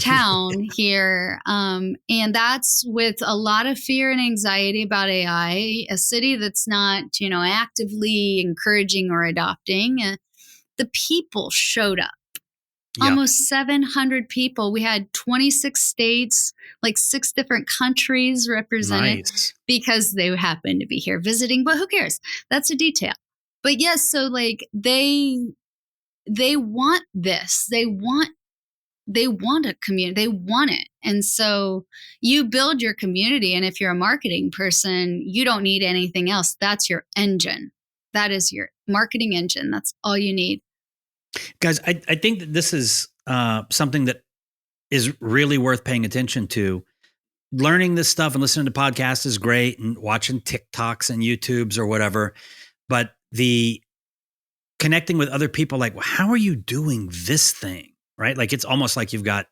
town here. And that's with a lot of fear and anxiety about AI, a city that's not, actively encouraging or adopting. The people showed up. Almost 700 people. We had 26 states, like 6 different countries represented because they happened to be here visiting, but who cares? That's a detail. But yes, so like they want this. They want a community. They want it. And so you build your community. And if you're a marketing person, you don't need anything else. That's your engine. That is your marketing engine. That's all you need. Guys, I think that this is something that is really worth paying attention to. Learning this stuff and listening to podcasts is great, and watching TikToks and YouTubes or whatever. But the connecting with other people, like, well, how are you doing this thing? Right? Like it's almost like you've got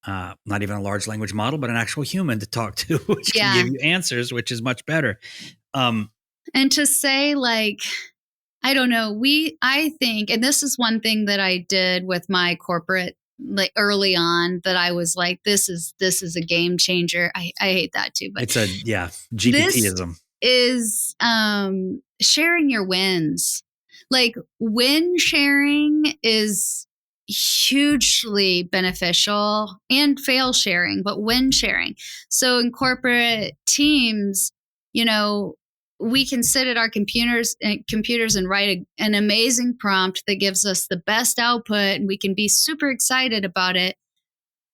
not even a large language model, but an actual human to talk to, which can give you answers, which is much better. And to say like, I don't know. I think, and this is one thing that I did with my corporate, like early on, that I was like, this is a game changer. I hate that too, but it's GPTism. Is sharing your wins. Like win sharing is hugely beneficial, and fail sharing, but win sharing. So in corporate teams, we can sit at our computers and write an amazing prompt that gives us the best output, and we can be super excited about it.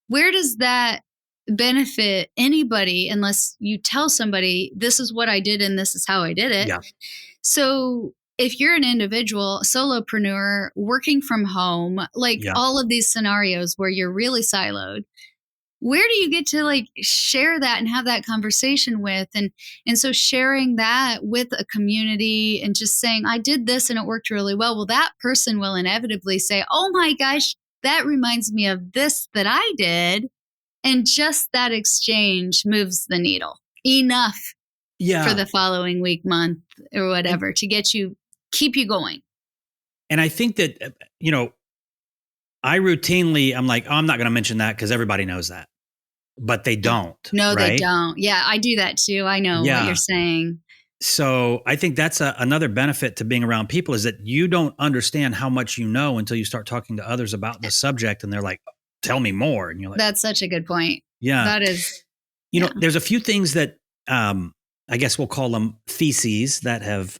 Where does that benefit anybody unless you tell somebody, this is what I did and this is how I did it? Yeah. So if you're an individual, solopreneur, working from home, like all of these scenarios where you're really siloed, where do you get to like share that and have that conversation with? And so sharing that with a community and just saying, I did this and it worked really well. That person will inevitably say, oh my gosh, that reminds me of this that I did. And just that exchange moves the needle enough for the following week, month, or whatever to keep you going. And I think that, I'm like, oh, I'm not going to mention that because everybody knows that, but they don't. No, right? They don't. Yeah, I do that too. I know what you're saying. So I think that's another benefit to being around people, is that you don't understand how much you know until you start talking to others about the subject, and they're like, tell me more. And you're like, that's such a good point. Yeah. That is. There's a few things that I guess we'll call them theses that have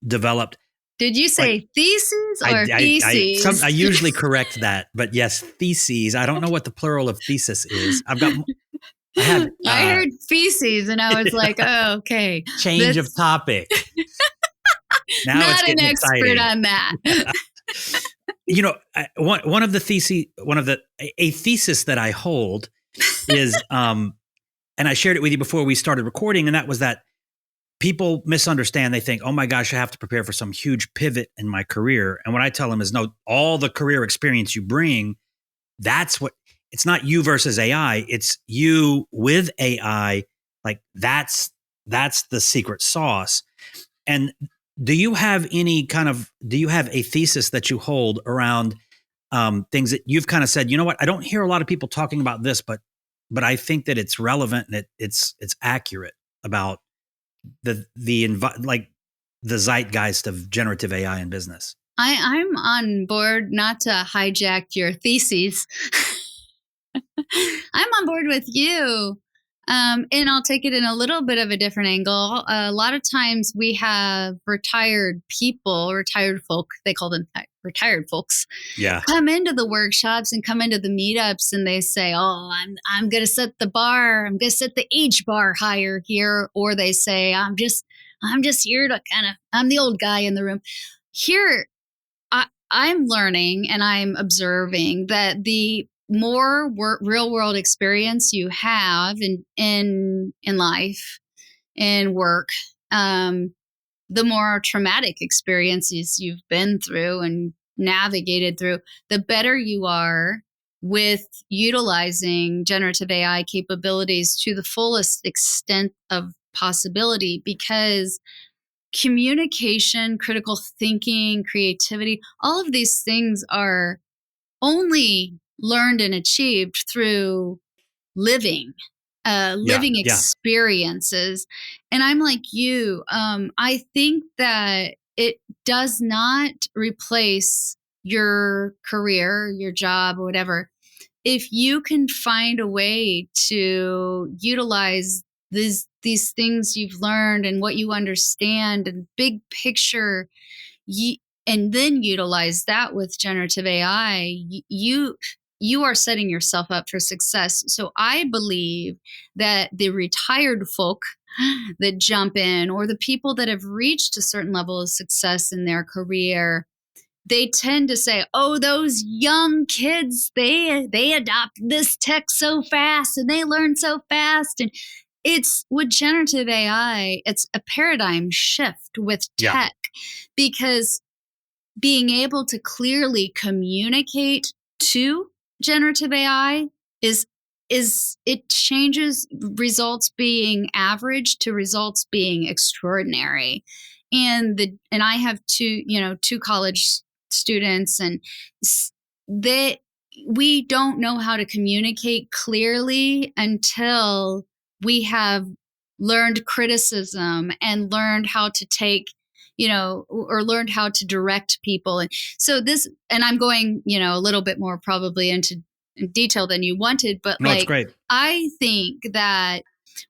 developed. Did you say theses or theses? I usually correct that, but yes, theses. I don't know what the plural of thesis is. I heard feces and I was like, oh, okay. Change of topic. Now not an expert exciting. On that. One of the theses, a thesis that I hold is, and I shared it with you before we started recording, and that was that people misunderstand. They think, oh my gosh, I have to prepare for some huge pivot in my career. And what I tell them is, no, all the career experience you bring, it's not you versus AI. It's you with AI. Like that's the secret sauce. And do you have a thesis that you hold around things that you've kind of said, you know what, I don't hear a lot of people talking about this, but I think that it's relevant and it's accurate about the zeitgeist of generative AI in business? I'm on board, not to hijack your theses. I'm on board with you. And I'll take it in a little bit of a different angle. A lot of times we have retired people, retired folk, they call them retired folks, come into the workshops and come into the meetups, and they say, "Oh, I'm going to set the bar. I'm going to set the age bar higher here," or they say, "I'm just here to I'm the old guy in the room." Here, I'm learning and I'm observing that the more real world experience you have in life, in work, the more traumatic experiences you've been through and navigated through, the better you are with utilizing generative AI capabilities to the fullest extent of possibility, because communication, critical thinking, creativity, all of these things are only learned and achieved through living, living experiences. And I'm like you. I think that it does not replace your career, your job, or whatever. If you can find a way to utilize these things you've learned and what you understand and big picture, and then utilize that with generative AI, you are setting yourself up for success. So I believe that the retired folk that jump in, or the people that have reached a certain level of success in their career, they tend to say, "Oh, those young kids, they adopt this tech so fast and they learn so fast." And it's with generative AI, it's a paradigm shift with tech, because being able to clearly communicate to generative AI is it changes results being average to results being extraordinary. And I have two college students, and we don't know how to communicate clearly until we have learned criticism and learned how to take, or learned how to direct people. And so and I'm going, a little bit more probably into detail than you wanted, but no, it's great. I think that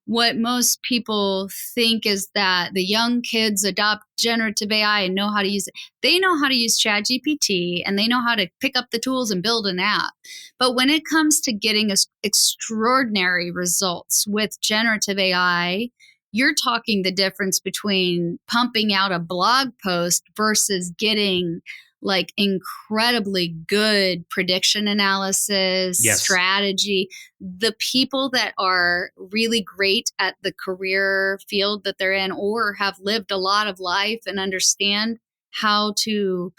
what most people think is that the young kids adopt generative AI and know how to use it. They know how to use ChatGPT and they know how to pick up the tools and build an app. But when it comes to getting extraordinary results with generative AI, you're talking the difference between pumping out a blog post versus getting like incredibly good prediction analysis, strategy. The people that are really great at the career field that they're in, or have lived a lot of life and understand how to,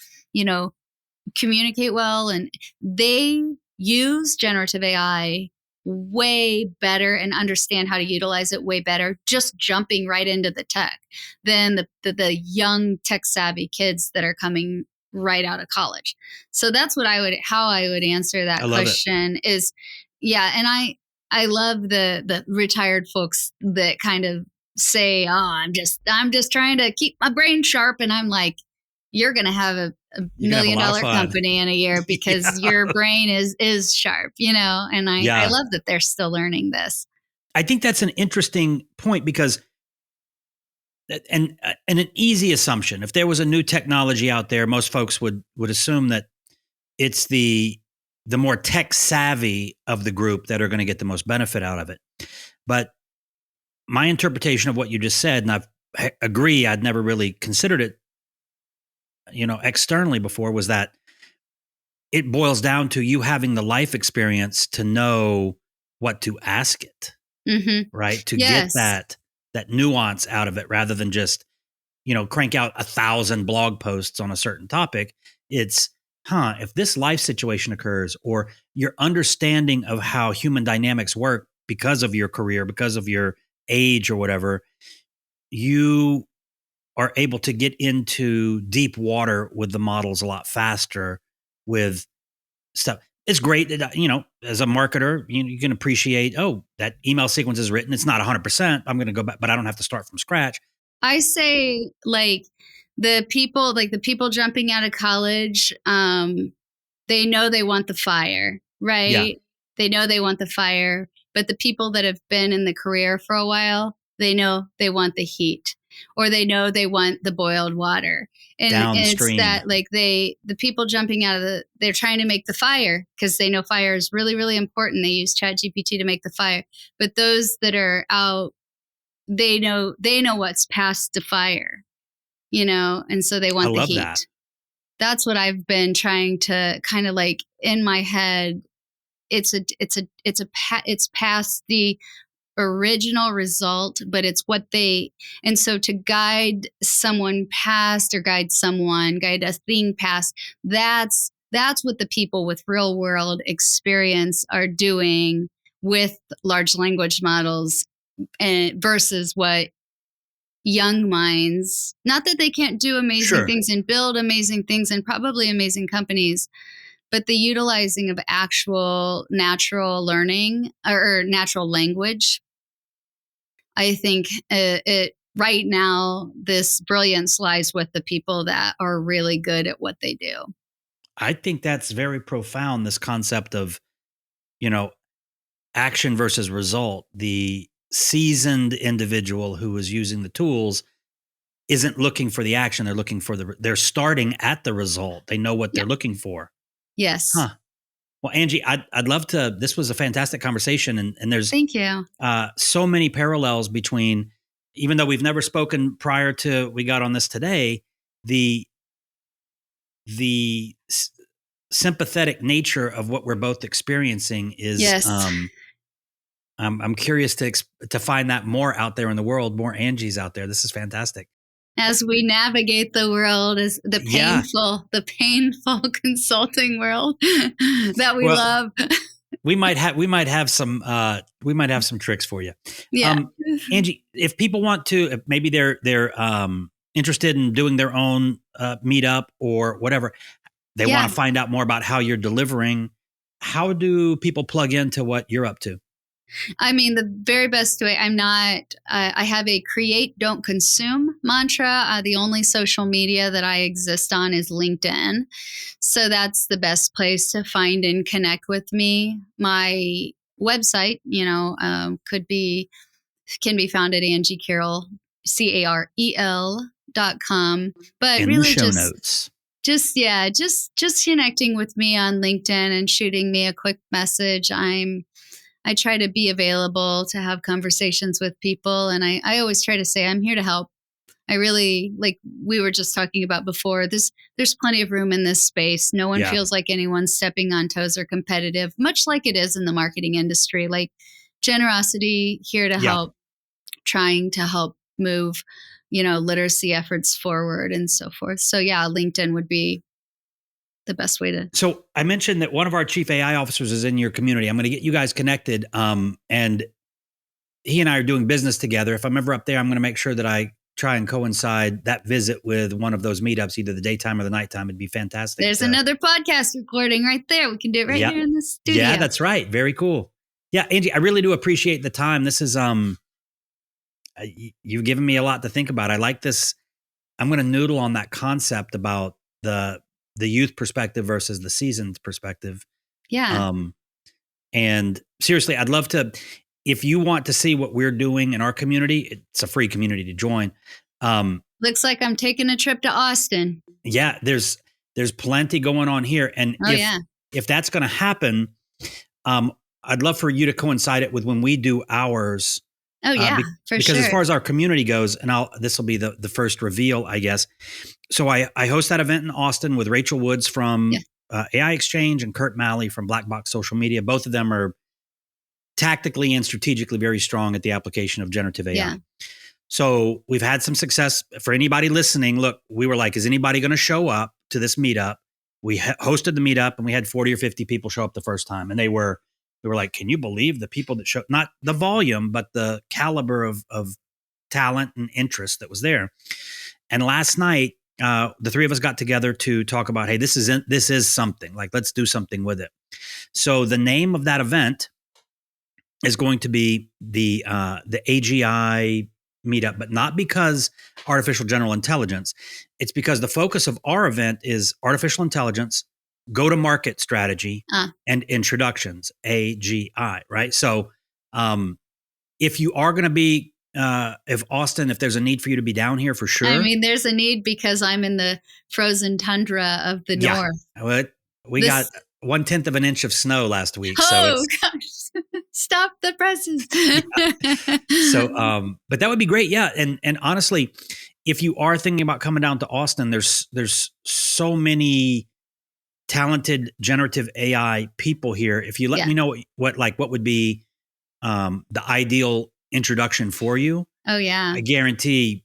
communicate well, and they use generative AI way better and understand how to utilize it way better, just jumping right into the tech, than the young tech savvy kids that are coming right out of college. So that's how I would answer that question is, and I love the retired folks that kind of say, "Oh, I'm just trying to keep my brain sharp." And I'm like, you're going to have a $1 million company in a year because your brain is sharp, and I love that they're still learning this. I think that's an interesting point, because and an easy assumption, if there was a new technology out there, most folks would assume that it's the more tech savvy of the group that are going to get the most benefit out of it. But my interpretation of what you just said, and I agree, I'd never really considered it, externally before, was that it boils down to you having the life experience to know what to ask it, right? To get that nuance out of it, rather than just, crank out 1,000 blog posts on a certain topic. It's, if this life situation occurs, or your understanding of how human dynamics work because of your career, because of your age or whatever, you are able to get into deep water with the models a lot faster with stuff. It's great that, as a marketer, you can appreciate, that email sequence is written. It's not 100%. I'm going to go back, but I don't have to start from scratch. I say the people jumping out of college, they know they want the fire, right? Yeah. They know they want the fire. But the people that have been in the career for a while, they know they want the heat, or they know they want the boiled water. And it's that, like, the people jumping out of they're trying to make the fire because they know fire is really, really important. They use ChatGPT to make the fire. But those that are out, they know what's past the fire, and so they want the heat. That's what I've been trying to kind of, like, in my head. It's past the original result, but it's what and so to guide someone past, or guide a thing past, that's what the people with real world experience are doing with large language models, and versus what young minds, not that they can't do amazing things and build amazing things and probably amazing companies, but the utilizing of actual natural learning or natural language. I think right now, this brilliance lies with the people that are really good at what they do. I think that's very profound, this concept of, action versus result. The seasoned individual who is using the tools isn't looking for the action. They're looking for they're starting at the result. They know what they're looking for. Yes. Huh. Well, Angie, I'd love to, this was a fantastic conversation, and there's thank you. So many parallels between, even though we've never spoken prior to we got on this today, the sympathetic nature of what we're both experiencing is, yes. I'm curious to find that more out there in the world, more Angies out there. This is fantastic. As we navigate the world, is the painful consulting world that we love. we might have some tricks for you. Yeah. Angie, if people want to, if maybe they're interested in doing their own meetup or whatever, they want to find out more about how you're delivering. How do people plug into what you're up to? I mean, the very best way, I have a create, don't consume mantra. The only social media that I exist on is LinkedIn. So that's the best place to find and connect with me. My website, can be found at Angie Carel, CAREL.com. But in really the show notes. Just connecting with me on LinkedIn and shooting me a quick message. I try to be available to have conversations with people. And I always try to say, I'm here to help. I really, like we were just talking about before, there's plenty of room in this space. No one feels like anyone's stepping on toes or competitive, much like it is in the marketing industry. Like, generosity, here to help, trying to help move, literacy efforts forward and so forth. So LinkedIn would be the best way to. So I mentioned that one of our chief AI officers is in your community. I'm going to get you guys connected. And he and I are doing business together. If I'm ever up there, I'm going to make sure that I try and coincide that visit with one of those meetups, either the daytime or the nighttime. It'd be fantastic. There's another podcast recording right there. We can do it right here in the studio. Yeah, that's right. Very cool. Yeah, Angie, I really do appreciate the time. This is, you've given me a lot to think about. I like this. I'm going to noodle on that concept about the youth perspective versus the seasoned perspective. Yeah. And seriously, I'd love to, if you want to see what we're doing in our community, it's a free community to join. Looks like I'm taking a trip to Austin. Yeah, there's plenty going on here. And if that's going to happen, I'd love for you to coincide it with when we do ours. Oh yeah, for because sure. As far as our community goes, and this will be the first reveal, I guess. So I host that event in Austin with Rachel Woods from AI Exchange and Kurt Malley from Black Box Social Media. Both of them are tactically and strategically very strong at the application of generative AI. Yeah. So we've had some success. For anybody listening, look, we were like, is anybody going to show up to this meetup? We hosted the meetup and we had 40 or 50 people show up the first time. And we were like, can you believe the people that showed, not the volume, but the caliber of talent and interest that was there. And last night, the three of us got together to talk about, hey, this is something, like, let's do something with it. So the name of that event is going to be the AGI meetup, but not because artificial general intelligence. It's because the focus of our event is artificial intelligence, go-to-market strategy, and introductions, AGI, right? So If you are going to be, if there's a need for you to be down here for sure. I mean, there's a need because I'm in the frozen tundra of the north. We got 1/10 of an inch of snow last week. Gosh, stop the presses. But that would be great. Yeah. And honestly, if you are thinking about coming down to Austin, there's so many talented generative AI people here. If you let me know what would be the ideal introduction for you. Oh yeah. I guarantee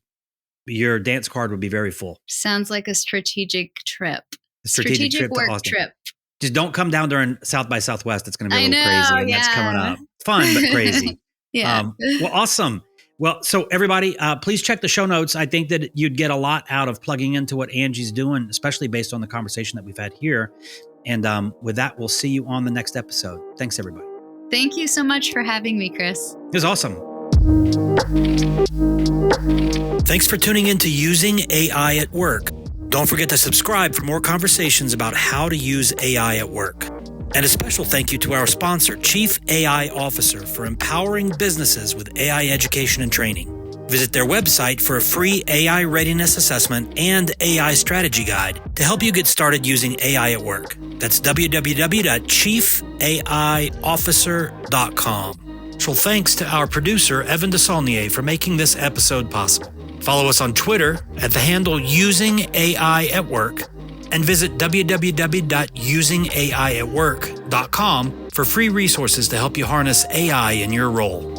your dance card would be very full. Sounds like a strategic trip. Strategic trip work to Austin. Trip. Just don't come down during South by Southwest. It's going to be a little crazy. And that's coming up. Fun, but crazy. Yeah. Well, awesome. Well, so everybody, please check the show notes. I think that you'd get a lot out of plugging into what Angie's doing, especially based on the conversation that we've had here. And with that, we'll see you on the next episode. Thanks, everybody. Thank you so much for having me, Chris. It was awesome. Thanks for tuning in to Using AI at Work. Don't forget to subscribe for more conversations about how to use AI at work. And a special thank you to our sponsor, Chief AI Officer, for empowering businesses with AI education and training. Visit their website for a free AI readiness assessment and AI strategy guide to help you get started using AI at work. That's www.chiefaiofficer.com. Special thanks to our producer, Evan DeSaulnier, for making this episode possible. Follow us on Twitter at the handle Using AI at Work, and visit www.usingaiatwork.com for free resources to help you harness AI in your role.